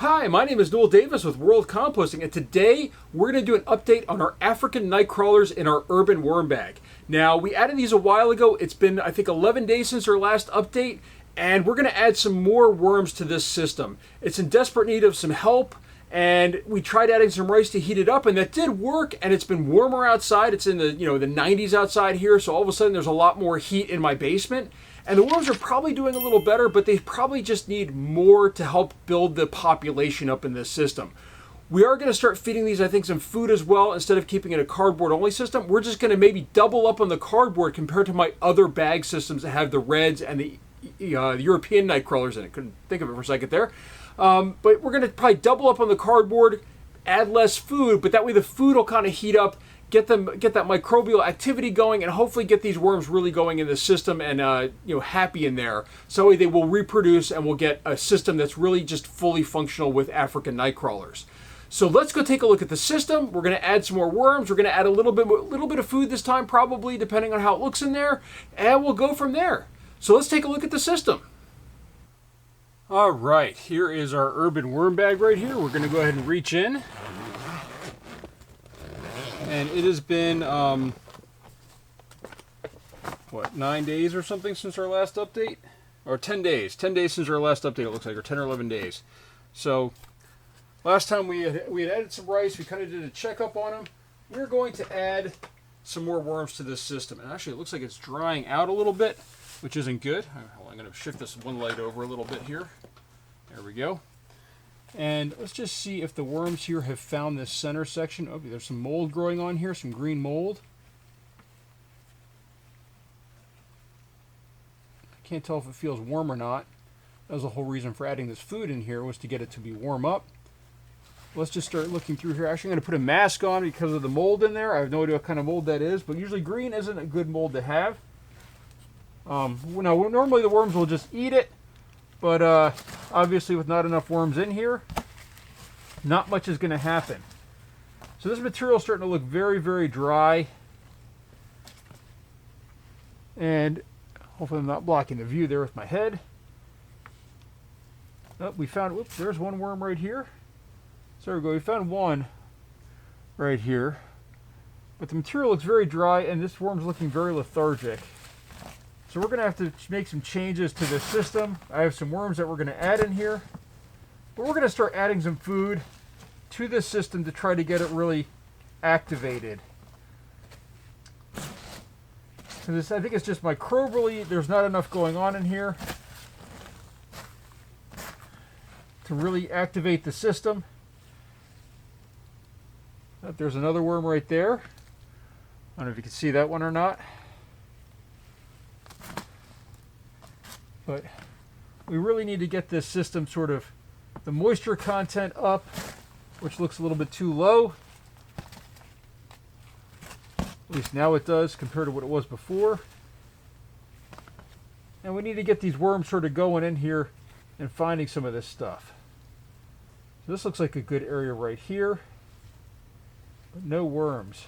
Hi, my name is Noel Davis with World Composting, and today we're going to do an update on our African Nightcrawlers in our urban worm bag. Now, we added these a while ago. It's been, I think, 11 days since our last update, and we're going to add some more worms to this system. It's in desperate need of some help, and we tried adding some rice to heat it up, and that did work, and it's been warmer outside. It's in the 90s outside here, so all of a sudden there's a lot more heat in my basement. And the worms are probably doing a little better, but they probably just need more to help build the population up in this system. We are going to start feeding these, I think, some food as well. Instead of keeping it a cardboard-only system, we're just going to maybe double up on the cardboard compared to my other bag systems that have the reds and the European Nightcrawlers in it. Couldn't think of it for a second there. But we're going to probably double up on the cardboard, add less food, but that way the food will kind of heat up, get that microbial activity going, and hopefully get these worms really going in the system and happy in there. So they will reproduce, and we'll get a system that's really just fully functional with African Nightcrawlers. So let's go take a look at the system. We're going to add some more worms. We're going to add a little bit of food this time, probably, depending on how it looks in there, and we'll go from there. So let's take a look at the system. All right, here is our urban worm bag right here. We're going to go ahead and reach in. And it has been, 9 days or something since our last update? Or 10 days. 10 days since our last update, it looks like, or 10 or 11 days. So, last time we had added some rice. We kind of did a checkup on them. We're going to add some more worms to this system. And actually, it looks like it's drying out a little bit, which isn't good. I'm going to shift this one light over a little bit here. There we go. And let's just see if the worms here have found this center section. Oh, there's some mold growing on here, some green mold. I can't tell if it feels warm or not. That was the whole reason for adding this food in here, was to get it to be warm up. Let's just start looking through here. Actually, I'm going to put a mask on because of the mold in there. I have no idea what kind of mold that is, but usually green isn't a good mold to have. Now, normally the worms will just eat it. But obviously with not enough worms in here, not much is going to happen. So this material is starting to look very, very dry. And hopefully I'm not blocking the view there with my head. Oh, we found, whoops, there's one worm right here. So there we go, we found one right here. But the material looks very dry, and this worm's looking very lethargic. So we're going to have to make some changes to this system. I have some worms that we're going to add in here. But we're going to start adding some food to this system to try to get it really activated. I think it's just microbially, there's not enough going on in here to really activate the system. There's another worm right there. I don't know if you can see that one or not. But we really need to get this system sort of, the moisture content up, which looks a little bit too low. At least now it does compared to what it was before. And we need to get these worms sort of going in here and finding some of this stuff. So this looks like a good area right here, but no worms.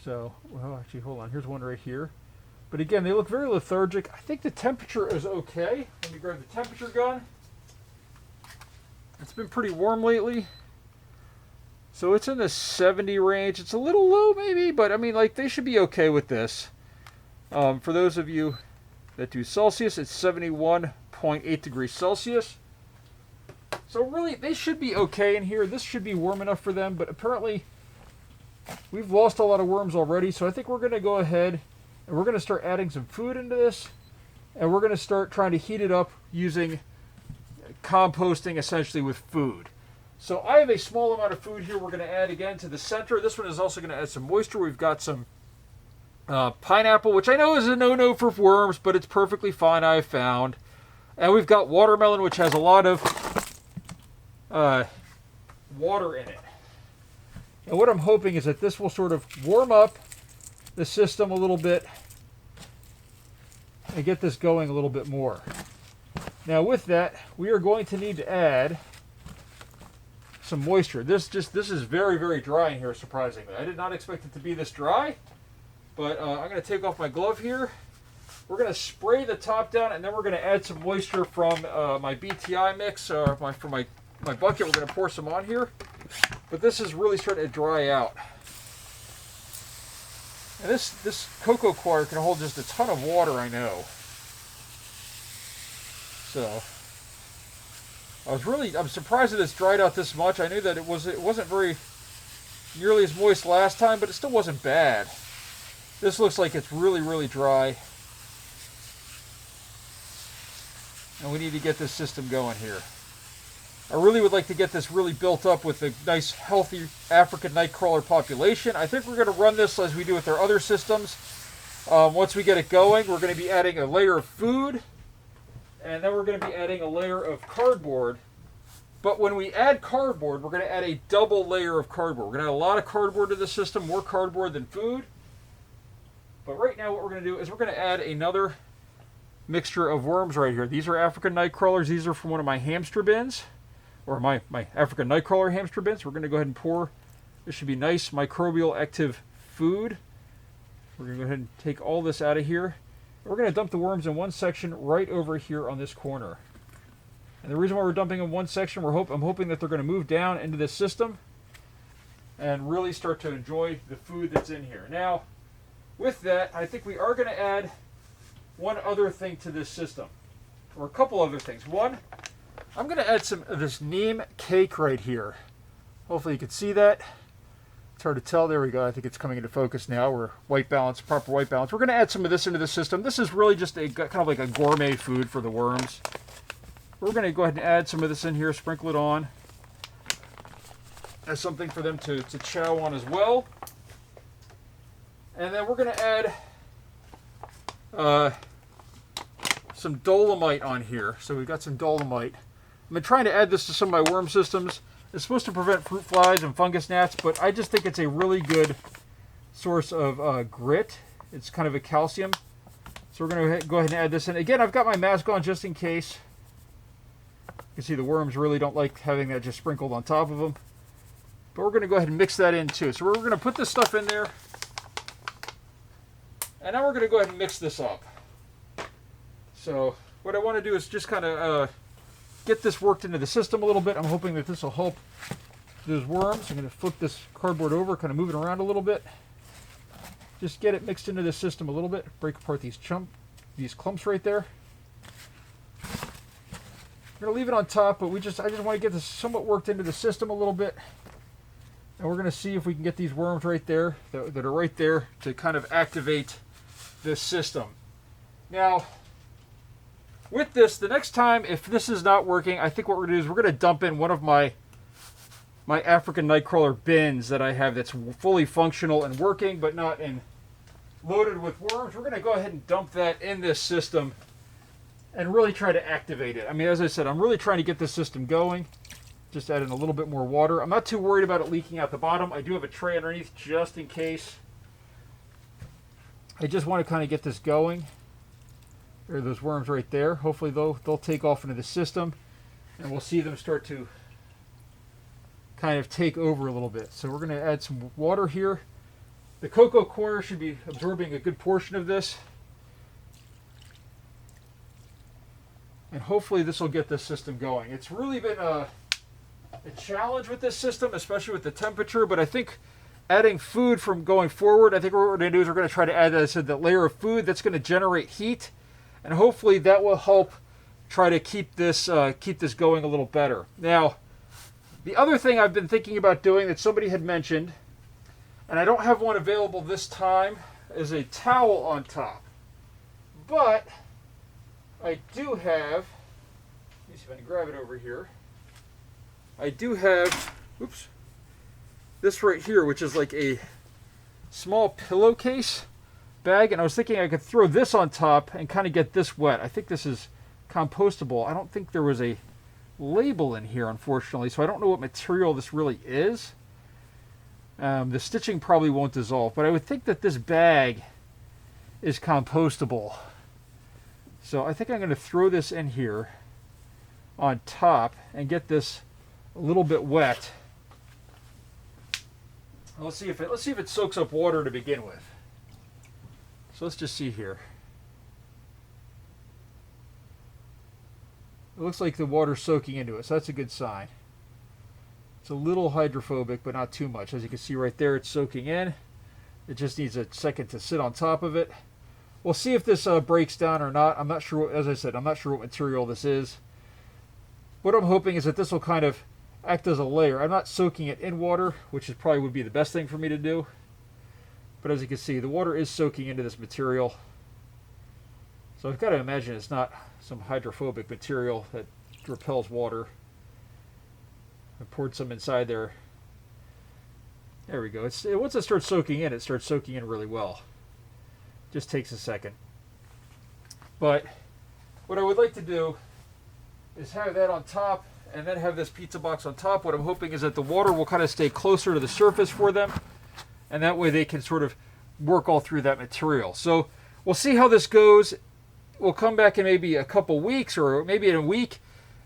So, well, actually, hold on. Here's one right here. But again, they look very lethargic. I think the temperature is okay. Let me grab the temperature gun. It's been pretty warm lately. So it's in the 70 range. It's a little low maybe, but I mean, like, they should be okay with this. For those of you that do Celsius, it's 71.8 degrees Celsius. So really, they should be okay in here. This should be warm enough for them, but apparently we've lost a lot of worms already. So I think we're going to go ahead and we're going to start adding some food into this, and we're going to start trying to heat it up using composting, essentially with food. So I have a small amount of food here we're going to add again to the center. This one is also going to add some moisture. We've got some pineapple, which I know is a no-no for worms, but it's perfectly fine, I found. And we've got watermelon, which has a lot of water in it. And what I'm hoping is that this will sort of warm up the system a little bit and get this going a little bit more. Now with that, we are going to need to add some moisture. This is very, very dry in here, surprisingly. I did not expect it to be this dry, but I'm going to take off my glove here We're going to spray the top down, and then we're going to add some moisture from my BTI mix, for my bucket. We're going to pour some on here. But this is really starting to dry out. And this cocoa coir can hold just a ton of water, I know. So I'm surprised that it's dried out this much. I knew that it wasn't very nearly as moist last time, but it still wasn't bad. This looks like it's really, really dry. And we need to get this system going here. I really would like to get this really built up with a nice, healthy African nightcrawler population. I think we're going to run this as we do with our other systems. Once we get it going, we're going to be adding a layer of food, and then we're going to be adding a layer of cardboard. But when we add cardboard, we're going to add a double layer of cardboard. We're going to add a lot of cardboard to the system, more cardboard than food. But right now what we're going to do is we're going to add another mixture of worms right here. These are African nightcrawlers. These are from one of my hamster bins, or my African nightcrawler hamster bins. We're going to go ahead and pour. This should be nice microbial active food. We're going to go ahead and take all this out of here. We're going to dump the worms in one section right over here on this corner. And the reason why we're dumping in one section, I'm hoping that they're going to move down into this system and really start to enjoy the food that's in here. Now, with that, I think we are going to add one other thing to this system, or a couple other things. One, I'm going to add some of this Neem cake right here. Hopefully you can see that. It's hard to tell. There we go. I think it's coming into focus now. We're white balance, proper white balance. We're going to add some of this into the system. This is really just a kind of like a gourmet food for the worms. We're going to go ahead and add some of this in here, sprinkle it on as something for them to chow on as well. And then we're going to add some Dolomite on here. So we've got some Dolomite. I've been trying to add this to some of my worm systems. It's supposed to prevent fruit flies and fungus gnats, but I just think it's a really good source of grit. It's kind of a calcium. So we're going to go ahead and add this in. Again, I've got my mask on just in case. You can see the worms really don't like having that just sprinkled on top of them. But we're going to go ahead and mix that in too. So we're going to put this stuff in there. And now we're going to go ahead and mix this up. So what I want to do is just kind of get this worked into the system a little bit. I'm hoping that this will help those worms. I'm going to flip this cardboard over, kind of move it around a little bit. Just get it mixed into the system a little bit. Break apart these clumps right there. I'm going to leave it on top, but I just want to get this somewhat worked into the system a little bit. And we're going to see if we can get these worms right there, that are right there, to kind of activate this system. Now, with this, the next time, if this is not working, I think what we're going to do is we're going to dump in one of my African Nightcrawler bins that I have that's fully functional and working, but not loaded with worms. We're going to go ahead and dump that in this system and really try to activate it. I mean, as I said, I'm really trying to get this system going. Just add in a little bit more water. I'm not too worried about it leaking out the bottom. I do have a tray underneath just in case. I just want to kind of get this going. There are those worms right there. Hopefully they'll take off into the system, and we'll see them start to kind of take over a little bit. So we're going to add some water here. The cocoa coir should be absorbing a good portion of this. And hopefully this will get this system going. It's really been a challenge with this system, especially with the temperature, but I think adding food from going forward, I think what we're going to do is we're going to try to add, as I said, that layer of food that's going to generate heat, and hopefully that will help try to keep this going a little better. Now, the other thing I've been thinking about doing that somebody had mentioned, and I don't have one available this time, is a towel on top. But I do have, let me see if I can grab it over here. I do have, oops, this right here, which is like a small pillowcase bag, and I was thinking I could throw this on top and kind of get this wet. I think this is compostable. I don't think there was a label in here, unfortunately, so I don't know what material this really is. The stitching probably won't dissolve, but I would think that this bag is compostable. So I think I'm going to throw this in here on top and get this a little bit wet. Let's see if it soaks up water to begin with. So let's just see here. It looks like the water's soaking into it, so that's a good sign. It's a little hydrophobic, but not too much. As you can see right there, it's soaking in. It just needs a second to sit on top of it. We'll see if this breaks down or not. I'm not sure, as I said, I'm not sure what material this is. What I'm hoping is that this will kind of act as a layer. I'm not soaking it in water, which is probably would be the best thing for me to do. But as you can see, the water is soaking into this material. So I've got to imagine it's not some hydrophobic material that repels water. I poured some inside there. There we go. Once it starts soaking in, it starts soaking in really well. Just takes a second. But what I would like to do is have that on top and then have this pizza box on top. What I'm hoping is that the water will kind of stay closer to the surface for them, and that way they can sort of work all through that material. So we'll see how this goes. We'll come back in maybe a couple weeks or maybe in a week,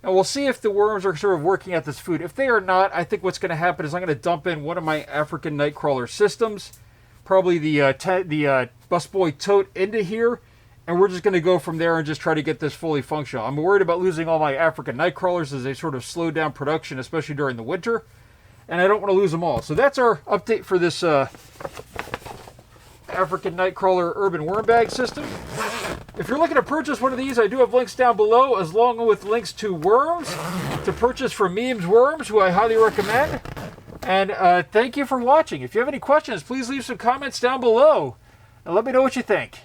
and we'll see if the worms are sort of working at this food. If they are not, I think what's going to happen is I'm going to dump in one of my African Nightcrawler systems, probably the busboy tote, into here, and we're just going to go from there and just try to get this fully functional. I'm worried about losing all my African Nightcrawlers as they sort of slow down production, especially during the winter, and I don't want to lose them all. So that's our update for this African Nightcrawler urban worm bag system. If you're looking to purchase one of these, I do have links down below, as long with links to worms to purchase from Neem's Worms, who I highly recommend. And thank you for watching. If you have any questions, please leave some comments down below and let me know what you think.